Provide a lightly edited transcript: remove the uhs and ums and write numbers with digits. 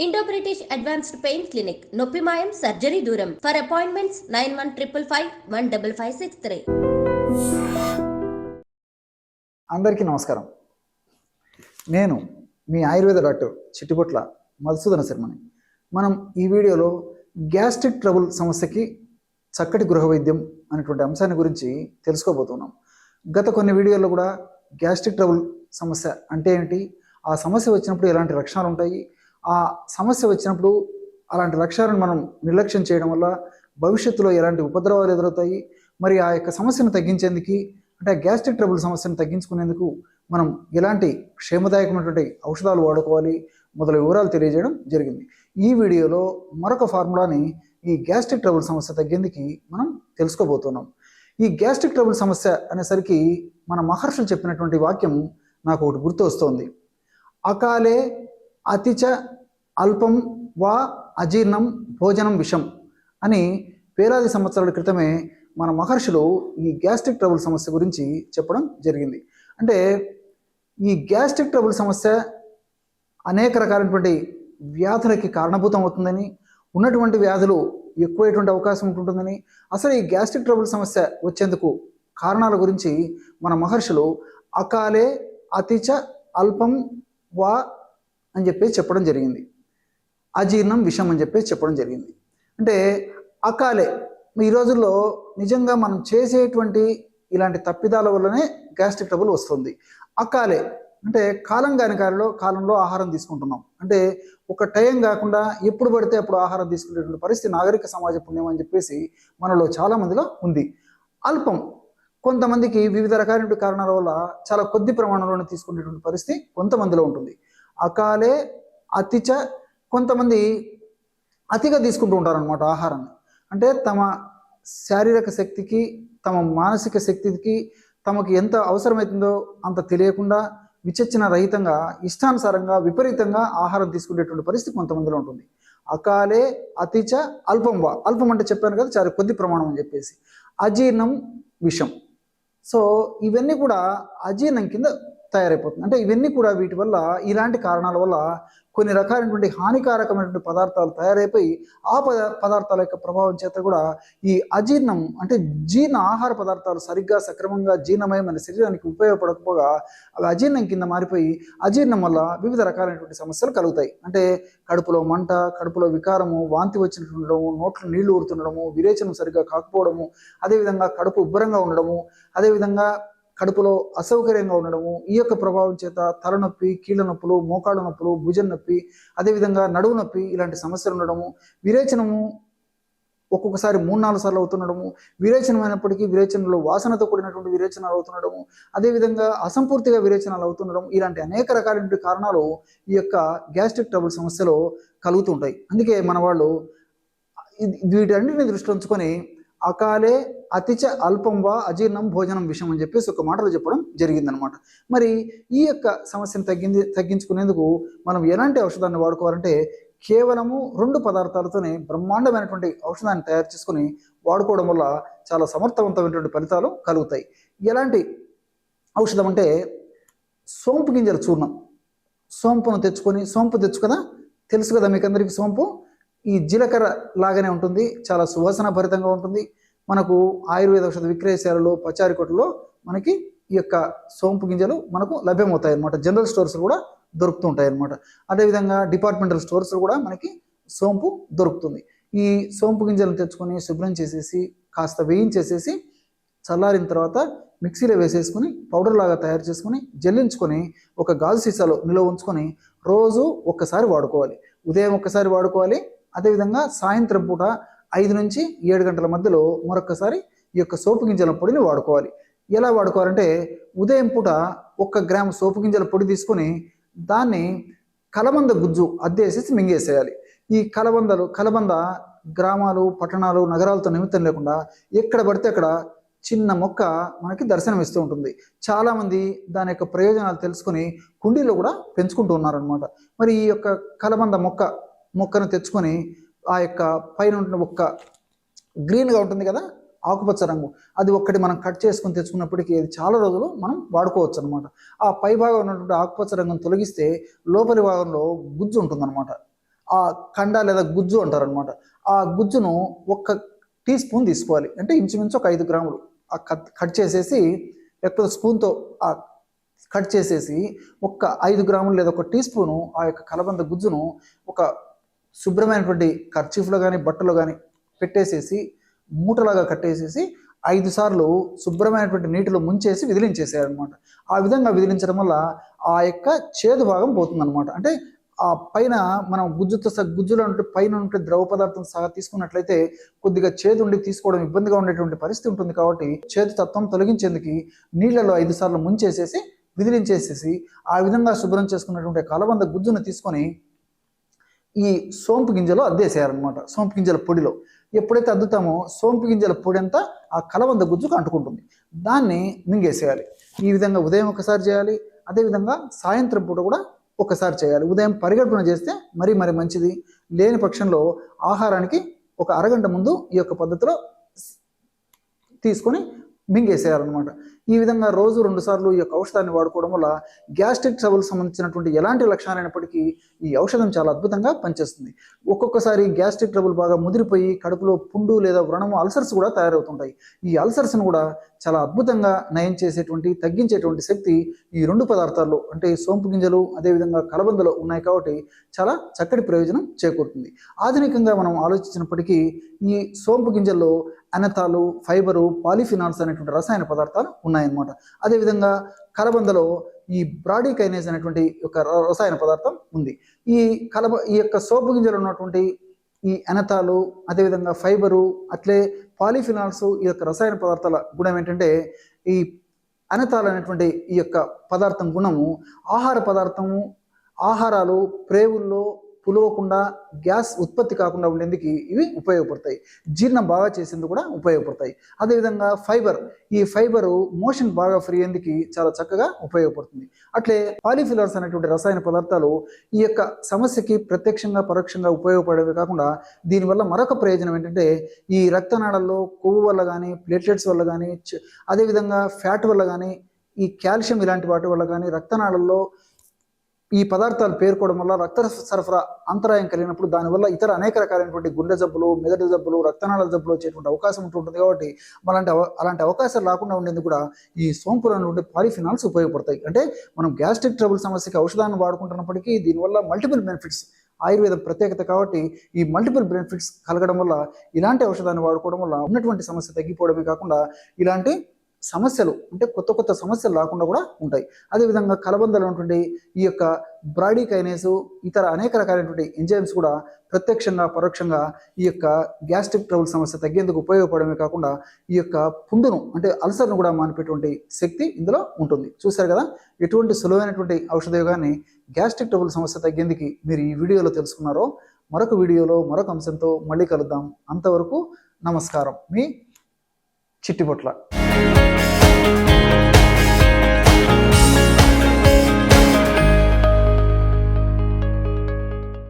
Indo British advanced pain clinic నొప్పి మాయం surgery దూరం. For appointments 9155515563. అందరికీ నమస్కారం. నేను మీ ఆయుర్వేద డాక్టర్ చిట్టిపొట్ల మధుసూదన శర్మని. మనం ఈ వీడియోలో గ్యాస్ట్రిక్ ట్రబుల్ సమస్యకి చక్కటి గృహ వైద్యం అనేటువంటి అంశాన్ని గురించి తెలుసుకోబోతున్నాం. గత కొన్ని వీడియోల్లో కూడా గ్యాస్ట్రిక్ ట్రబుల్ సమస్య అంటే ఏంటి, ఆ సమస్య వచ్చినప్పుడు ఎలాంటి లక్షణాలు ఉంటాయి, ఆ సమస్య వచ్చినప్పుడు అలాంటి లక్షణాలను మనం నిర్లక్ష్యం చేయడం వల్ల భవిష్యత్తులో ఎలాంటి ఉపద్రవాలు ఎదురవుతాయి, మరి ఆ యొక్క సమస్యను తగ్గించేందుకు అంటే గ్యాస్ట్రిక్ ట్రబుల్ సమస్యను తగ్గించుకునేందుకు మనం ఎలాంటి క్షేమదాయకమైనటువంటి ఔషధాలు వాడుకోవాలి మొదలైన వివరాలు తెలియజేయడం జరిగింది. ఈ వీడియోలో మరొక ఫార్ములాని ఈ గ్యాస్ట్రిక్ ట్రబుల్ సమస్య తగ్గేందుకు మనం తెలుసుకోబోతున్నాం. ఈ గ్యాస్ట్రిక్ ట్రబుల్ సమస్య అనేసరికి మన మహర్షులు చెప్పినటువంటి వాక్యం నాకు ఒకటి గుర్తు వస్తోంది. అకాలే అతిచ అల్పం వా అజీర్ణం భోజనం విషం అని వేలాది సంవత్సరాల క్రితమే మన మహర్షులు ఈ గ్యాస్ట్రిక్ ట్రబుల్ సమస్య గురించి చెప్పడం జరిగింది. అంటే ఈ గ్యాస్ట్రిక్ ట్రబుల్ సమస్య అనేక రకాలైనటువంటి వ్యాధులకి కారణభూతం అవుతుందని, ఉన్నటువంటి వ్యాధులు ఎక్కువైనటువంటి అవకాశం ఉంటుందని, అసలు ఈ గ్యాస్ట్రిక్ ట్రబుల్ సమస్య వచ్చేందుకు కారణాల గురించి మన మహర్షులు అకాలే అతిచ అల్పం వా అని చెప్పేసి చెప్పడం జరిగింది. అజీర్ణం విషం అని చెప్పేసి చెప్పడం జరిగింది. అంటే అకాలే ఈ రోజుల్లో నిజంగా మనం చేసేటువంటి ఇలాంటి తప్పిదాల వల్లనే గ్యాస్ట్రిక్ ట్రబుల్ వస్తుంది. అకాలే అంటే కాలం కాని కాలంలో ఆహారం తీసుకుంటున్నాం, అంటే ఒక టైం కాకుండా ఎప్పుడు పడితే అప్పుడు ఆహారం తీసుకునేటువంటి పరిస్థితి నాగరిక సమాజ పుణ్యం అని చెప్పేసి మనలో చాలా మందిలో ఉంది. అల్పం కొంతమందికి వివిధ రకాలైన కారణాల వల్ల చాలా కొద్ది ప్రమాణంలోనే తీసుకునేటువంటి పరిస్థితి కొంతమందిలో ఉంటుంది. అకాలే అతిచ కొంతమంది అతిగా తీసుకుంటూ ఉంటారనమాట ఆహారాన్ని. అంటే తమ శారీరక శక్తికి తమ మానసిక శక్తికి తమకు ఎంత అవసరమవుతుందో అంత తెలియకుండా విచక్షణ రహితంగా ఇష్టానుసారంగా విపరీతంగా ఆహారం తీసుకునేటువంటి పరిస్థితి కొంతమందిలో ఉంటుంది. అకాలే అతిచ అల్పం వా, అల్పం అంటే చెప్పాను కదా చాలా కొద్ది ప్రమాణం అని చెప్పేసి. అజీర్ణం విషం. సో ఇవన్నీ కూడా అజీర్ణం కింద తయారైపోతుంది. అంటే ఇవన్నీ కూడా వీటి వల్ల ఇలాంటి కారణాల వల్ల కొన్ని రకాలైనటువంటి హానికారకమైనటువంటి పదార్థాలు తయారైపోయి ఆ పదార్థాల యొక్క ప్రభావం చేత కూడా ఈ అజీర్ణం అంటే ఆహార పదార్థాలు సరిగ్గా సక్రమంగా జీర్ణమై మన శరీరానికి ఉపయోగపడకపోగా అవి అజీర్ణం కింద మారిపోయి అజీర్ణం వల్ల వివిధ రకాలైనటువంటి సమస్యలు కలుగుతాయి. అంటే కడుపులో మంట, కడుపులో వికారము, వాంతి వచ్చినట్టుండడము, నోట్లో నీళ్లు ఊరుతుండడము, విరేచనం సరిగ్గా కాకపోవడము, అదేవిధంగా కడుపు ఉబ్బరంగా ఉండడము, అదేవిధంగా కడుపులో అసౌకర్యంగా ఉండడము, ఈ యొక్క ప్రభావం చేత తలనొప్పి, కీళ్ళ నొప్పులు, మోకాళ్ళ నొప్పులు, భుజం నొప్పి, అదేవిధంగా నడువు నొప్పి ఇలాంటి సమస్యలు ఉండడము, విరేచనము ఒక్కొక్కసారి 3-4 సార్లు అవుతుండడము, విరేచనమైనప్పటికీ విరేచనలో వాసనతో కూడినటువంటి విరేచనాలు అవుతుండడము, అదేవిధంగా అసంపూర్తిగా విరేచనాలు అవుతుండడం, ఇలాంటి అనేక రకాలైన కారణాలు ఈ యొక్క గ్యాస్ట్రిక్ ట్రబుల్ సమస్యలో కలుగుతుంటాయి. అందుకే మన వాళ్ళు వీటన్నిటిని దృష్టిలో ఉంచుకొని అకాలే అతిచ అల్పం వా అజీర్ణం భోజనం విషం అని చెప్పేసి ఒక మాటలు చెప్పడం జరిగిందనమాట. మరి ఈ యొక్క సమస్యను తగ్గించుకునేందుకు మనం ఎలాంటి ఔషధాన్ని వాడుకోవాలంటే కేవలము 2 పదార్థాలతోనే బ్రహ్మాండమైనటువంటి ఔషధాన్ని తయారు చేసుకుని వాడుకోవడం వల్ల చాలా సమర్థవంతమైనటువంటి ఫలితాలు కలుగుతాయి. ఎలాంటి ఔషధం అంటే సోంపు గింజల చూర్ణం. సోంపును తెచ్చుకొని, సోంపు తెలుసు కదా మీకు అందరికీ, సోంపు ఈ జీలకర్ర లాగానే ఉంటుంది, చాలా సువాసన భరితంగా ఉంటుంది. మనకు ఆయుర్వేద ఔషధ విక్రయశాలలో, పచారీ కొట్టులో మనకి ఈ యొక్క సోంపు గింజలు మనకు లభ్యమవుతాయి అన్నమాట. జనరల్ స్టోర్స్ కూడా దొరుకుతుంటాయి అన్నమాట. అదేవిధంగా డిపార్ట్మెంటల్ స్టోర్స్ కూడా మనకి సోంపు దొరుకుతుంది. ఈ సోంపు గింజలను తెచ్చుకొని శుభ్రం చేసేసి కాస్త వేయించేసేసి చల్లారిన తర్వాత మిక్సీలో వేసేసుకొని పౌడర్ లాగా తయారు చేసుకొని జల్లించుకొని ఒక గాజు సీసాలో నిల్వ ఉంచుకొని రోజు ఒక్కసారి వాడుకోవాలి. ఉదయం ఒక్కసారి వాడుకోవాలి, అదేవిధంగా సాయంత్రం పూట 5 నుంచి 7 గంటల మధ్యలో మరొకసారి ఈ యొక్క సోపు గింజల పొడిని వాడుకోవాలి. ఎలా వాడుకోవాలంటే ఉదయం పూట 1 గ్రాము సోపు గింజల పొడి తీసుకొని దాన్ని కలబంద గుజ్జు అద్దేసేసి మింగేసేయాలి. ఈ కలబంద గ్రామాలు, పట్టణాలు, నగరాలతో నిమిత్తం లేకుండా ఎక్కడ పడితే అక్కడ చిన్న మొక్క మనకి దర్శనమిస్తూ ఉంటుంది. చాలామంది దాని యొక్క ప్రయోజనాలు తెలుసుకొని కుండీలో కూడా పెంచుకుంటూ ఉన్నారనమాట. మరి ఈ యొక్క కలబంద మొక్కను తెచ్చుకొని ఆ యొక్క పైన ఉంటున్న ఒక్క గ్రీన్గా ఉంటుంది కదా ఆకుపచ్చ రంగు, అది ఒక్కటి మనం కట్ చేసుకొని తెచ్చుకున్నప్పటికీ అది చాలా రోజులు మనం వాడుకోవచ్చు అనమాట. ఆ పై భాగం ఉన్నటువంటి ఆకుపచ్చ రంగును తొలగిస్తే లోపలి భాగంలో గుజ్జు ఉంటుందన్నమాట. ఆ కండ లేదా గుజ్జు అంటారు అనమాట. ఆ గుజ్జును 1 టీ స్పూన్ తీసుకోవాలి. అంటే ఇంచుమించు ఒక 5 గ్రాములు కట్ చేసేసి, లేకపోతే స్పూన్తో కట్ చేసేసి 5 గ్రాములు లేదా 1 టీ స్పూను ఆ యొక్క కలబంద గుజ్జును ఒక శుభ్రమైనటువంటి కర్చీఫ్లో కానీ బట్టలో కానీ పెట్టేసేసి మూటలాగా కట్టేసేసి 5 సార్లు శుభ్రమైనటువంటి నీటిలో ముంచేసి విదిలించేసేయాలన్నమాట. ఆ విధంగా విదిలించడం వల్ల ఆ యొక్క చేదు భాగం పోతుందన్నమాట. అంటే ఆ పైన మనం గుజ్జులో ఉంటే పైన ఉంటే ద్రవ పదార్థం సహా తీసుకున్నట్లయితే కొద్దిగా చేదు ఉండి తీసుకోవడం ఇబ్బందిగా ఉండేటువంటి పరిస్థితి ఉంటుంది. కాబట్టి చేదు తత్వం తొలగించేందుకు నీళ్లలో 5 సార్లు ముంచేసేసి విదిలించేసేసి ఆ విధంగా శుభ్రం చేసుకున్నటువంటి కలబంద గుజ్జును తీసుకొని ఈ సోంపు గింజలో అద్దేసేయాలన్నమాట. సోంపు గింజల పొడిలో ఎప్పుడైతే అద్దుతామో సోంపు గింజల పొడి అంతా ఆ కలబంద గుజ్జుకు అంటుకుంటుంది. దాన్ని మింగేసేయాలి. ఈ విధంగా ఉదయం ఒకసారి చేయాలి, అదేవిధంగా సాయంత్రం పూట కూడా ఒకసారి చేయాలి. ఉదయం పరిగెడుపున చేస్తే మరీ మంచిది. లేని పక్షంలో ఆహారానికి ఒక అరగంట ముందు ఈ యొక్క పద్ధతిలో తీసుకొని మింగేసేయాలన్నమాట. ఈ విధంగా రోజు 2 సార్లు ఈ యొక్క ఔషధాన్ని వాడుకోవడం వల్ల గ్యాస్ట్రిక్ ట్రబుల్ సంబంధించినటువంటి ఎలాంటి లక్షణాలైనప్పటికీ ఈ ఔషధం చాలా అద్భుతంగా పనిచేస్తుంది. ఒక్కొక్కసారి గ్యాస్ట్రిక్ ట్రబుల్ బాగా ముదిరిపోయి కడుపులో పుండు లేదా వ్రణము అల్సర్స్ కూడా తయారవుతుంటాయి. ఈ అల్సర్స్ను కూడా చాలా అద్భుతంగా నయం చేసేటువంటి తగ్గించేటువంటి శక్తి ఈ 2 పదార్థాల్లో అంటే సోంపు గింజలు అదేవిధంగా కలబందలో ఉన్నాయి. కాబట్టి చాలా చక్కటి ప్రయోజనం చేకూరుతుంది. ఆధునికంగా మనం ఆలోచించినప్పటికీ ఈ సోంపు గింజల్లో అనతాలు, ఫైబరు, పాలిఫినాల్స్ అనేటువంటి రసాయన పదార్థాలు ఉన్నాయన్నమాట. అదేవిధంగా కలబందలో ఈ బ్రాడీకైనేజ్ అనేటువంటి ఒక రసాయన పదార్థం ఉంది. ఈ యొక్క సోపు గింజలు ఉన్నటువంటి ఈ అనతాలు, అదేవిధంగా ఫైబరు, అట్లే పాలిఫినాల్స్ ఈ యొక్క రసాయన పదార్థాల గుణం ఏంటంటే ఈ అనతాలు అనేటువంటి ఈ యొక్క పదార్థం గుణము ఆహారాలు ప్రేవుల్లో పులవకుండా గ్యాస్ ఉత్పత్తి కాకుండా ఉండేందుకు ఇవి ఉపయోగపడతాయి. జీర్ణం బాగా చేసేందుకు కూడా ఉపయోగపడతాయి. అదేవిధంగా ఈ ఫైబరు మోషన్ బాగా ఫ్రీ అయ్యేందుకు చాలా చక్కగా ఉపయోగపడుతుంది. అట్లే పాలిఫినాల్స్ అనేటువంటి రసాయన పదార్థాలు ఈ యొక్క సమస్యకి ప్రత్యక్షంగా పరోక్షంగా ఉపయోగపడేవి కాకుండా దీనివల్ల మరొక ప్రయోజనం ఏంటంటే ఈ రక్తనాళాల్లో కొవ్వు వల్ల కానీ ప్లేట్లెట్స్ వల్ల కానీ అదేవిధంగా ఫ్యాట్ వల్ల కానీ ఈ కాల్షియం ఇలాంటి వాటి వల్ల కానీ రక్తనాళాల్లో ఈ పదార్థాలు పేర్కోవడం వల్ల రక్త సరఫరా అంతరాయం కలిగినప్పుడు దానివల్ల ఇతర అనేక రకాలైనటువంటి గుండె జబ్బులు, మెదడు జబ్బులు, రక్తనాళ జబ్బులు వచ్చేటువంటి అవకాశం ఉంటుంది. కాబట్టి అలాంటి అవకాశాలు రాకుండా ఉండేందుకు కూడా ఈ సోంపులో నుండి పాలిఫినాల్స్ ఉపయోగపడతాయి. అంటే మనం గ్యాస్ట్రిక్ ట్రబుల్ సమస్యకి ఔషధాన్ని వాడుకుంటున్నప్పటికీ దీనివల్ల మల్టిపుల్ బెనిఫిట్స్ ఆయుర్వేదం ప్రత్యేకత. కాబట్టి ఈ మల్టిపుల్ బెనిఫిట్స్ కలగడం వల్ల ఇలాంటి ఔషధాన్ని వాడుకోవడం వల్ల ఉన్నటువంటి సమస్య తగ్గిపోవడమే కాకుండా ఇలాంటి సమస్యలు అంటే కొత్త సమస్యలు రాకుండా కూడా ఉంటాయి. అదేవిధంగా కలబందలో ఉన్నటువంటి ఈ యొక్క బ్రాడీకైనేసు ఇతర అనేక రకాలైనటువంటి ఎంజైమ్స్ కూడా ప్రత్యక్షంగా పరోక్షంగా ఈ యొక్క గ్యాస్ట్రిక్ ట్రబుల్ సమస్య తగ్గేందుకు ఉపయోగపడమే కాకుండా ఈ యొక్క పుండును అంటే అల్సర్ను కూడా మానిపేటువంటి శక్తి ఇందులో ఉంటుంది. చూశారు కదా ఎటువంటి సులువైనటువంటి ఔషధయోగాన్ని గ్యాస్ట్రిక్ ట్రబుల్ సమస్య తగ్గేందుకు మీరు ఈ వీడియోలో తెలుసుకున్నారో. మరొక వీడియోలో మరొక అంశంతో మళ్ళీ కలుద్దాం. అంతవరకు నమస్కారం. మీ చిట్టిపొట్ల.